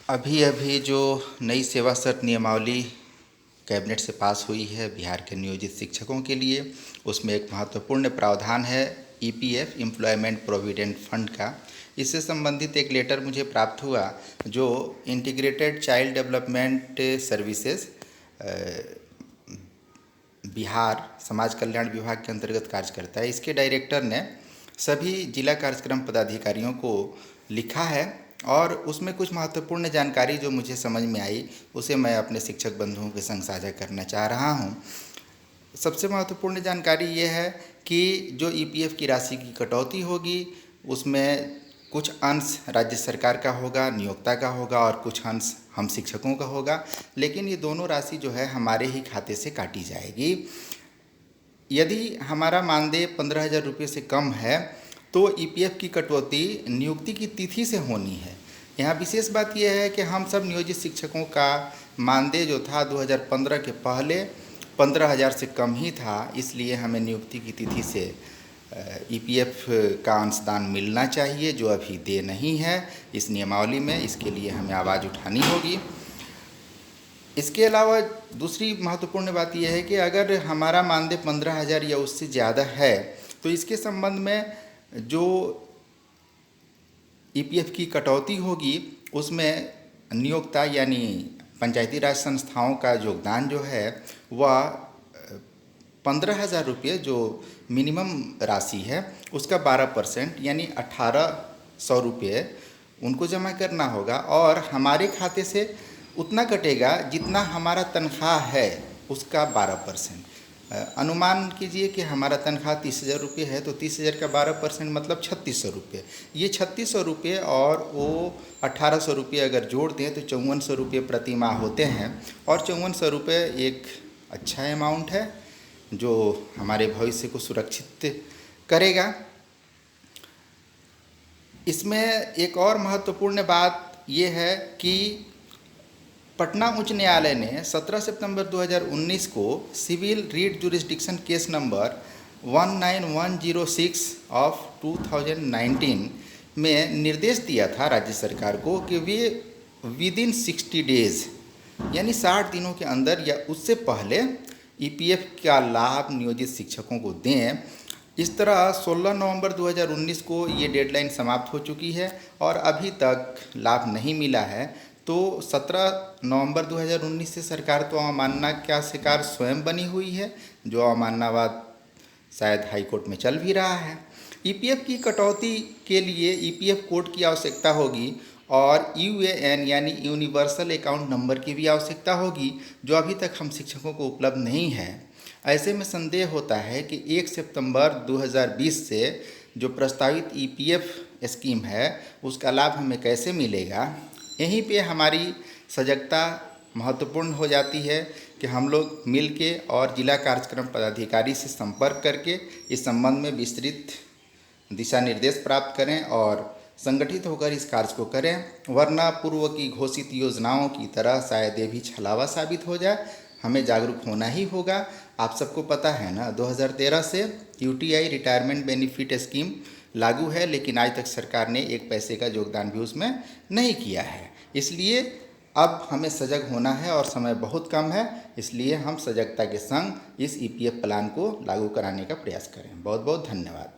अभी अभी जो नई सेवा शर्त नियमावली कैबिनेट से पास हुई है बिहार के नियोजित शिक्षकों के लिए, उसमें एक महत्वपूर्ण प्रावधान है ईपीएफ एम्प्लॉयमेंट प्रोविडेंट फंड का। इससे संबंधित एक लेटर मुझे प्राप्त हुआ जो integrated child development services Bihar समाज कल्याण विभाग के अंतर्गत कार्य करता है। इसके डायरेक्टर ने सभी जिला कार्यक्रम पदाधिकारियों को लिखा है और उसमें कुछ महत्वपूर्ण जानकारी जो मुझे समझ में आई उसे मैं अपने शिक्षक बंधुओं के संग साझा करना चाह रहा हूँ। सबसे महत्वपूर्ण जानकारी ये है कि जो ईपीएफ की राशि की कटौती होगी उसमें कुछ अंश राज्य सरकार का होगा, नियोक्ता का होगा और कुछ अंश हम शिक्षकों का होगा, लेकिन ये दोनों राशि जो है हमारे ही खाते से काटी जाएगी। यदि हमारा मानदेय 15,000 रुपये से कम है तो ईपीएफ की कटौती नियुक्ति की तिथि से होनी है। यहाँ विशेष बात यह है कि हम सब नियोजित शिक्षकों का मानदेय जो था 2015 के पहले 15,000 से कम ही था, इसलिए हमें नियुक्ति की तिथि से ईपीएफ का अंशदान मिलना चाहिए जो अभी दे नहीं है इस नियमावली में। इसके लिए हमें आवाज़ उठानी होगी। इसके अलावा दूसरी महत्वपूर्ण बात यह है कि अगर हमारा मानदेय 15,000 या उससे ज़्यादा है तो इसके संबंध में जो ईपीएफ की कटौती होगी उसमें नियोक्ता यानी पंचायती राज संस्थाओं का योगदान जो है वह 15,000 रुपये जो मिनिमम राशि है उसका 12% यानी 1,800 रुपये उनको जमा करना होगा और हमारे खाते से उतना कटेगा जितना हमारा तनख्वाह है उसका 12%। अनुमान कीजिए कि हमारा तनख्वाह 30,000 रुपये है तो 30,000 का 12% मतलब 3,600 रुपये। ये 3,600 रुपये और वो 1,800 रुपये अगर जोड़ दें तो 5,400 रुपये प्रति माह होते हैं और 5,400 रुपये एक अच्छा अमाउंट है जो हमारे भविष्य को सुरक्षित करेगा। इसमें एक और महत्वपूर्ण बात ये है कि पटना उच्च न्यायालय ने 17 सितंबर 2019 को civil writ jurisdiction case number 19106 of 2019 में निर्देश दिया था राज्य सरकार को कि वे विदिन 60 डेज यानी 60 दिनों के अंदर या उससे पहले ईपीएफ का लाभ नियोजित शिक्षकों को दें। इस तरह 16 नवंबर 2019 को ये डेडलाइन समाप्त हो चुकी है और अभी तक लाभ नहीं मिला है। तो 17 नवंबर 2019 से सरकार तो अवमानना का शिकार स्वयं बनी हुई है, जो अवमाननावाद शायद हाईकोर्ट में चल भी रहा है। ईपीएफ की कटौती के लिए ईपीएफ कोड की आवश्यकता होगी और यूएएन यानी यूनिवर्सल अकाउंट नंबर की भी आवश्यकता होगी जो अभी तक हम शिक्षकों को उपलब्ध नहीं है। ऐसे में संदेह होता है कि 1 सितंबर 2020 से जो प्रस्तावित ईपीएफ स्कीम है उसका लाभ हमें कैसे मिलेगा। यहीं पे हमारी सजगता महत्वपूर्ण हो जाती है कि हम लोग मिल के और जिला कार्यक्रम पदाधिकारी से संपर्क करके इस संबंध में विस्तृत दिशा निर्देश प्राप्त करें और संगठित होकर इस कार्य को करें, वरना पूर्व की घोषित योजनाओं की तरह शायद ये भी छलावा साबित हो जाए। हमें जागरूक होना ही होगा। आप सबको पता है ना, 2013 से यूटीआई रिटायरमेंट बेनिफिट स्कीम लागू है, लेकिन आज तक सरकार ने एक पैसे का योगदान भी उसमें नहीं किया है। इसलिए अब हमें सजग होना है और समय बहुत कम है, इसलिए हम सजगता के संग इस ईपीएफ प्लान को लागू कराने का प्रयास करें। बहुत बहुत धन्यवाद।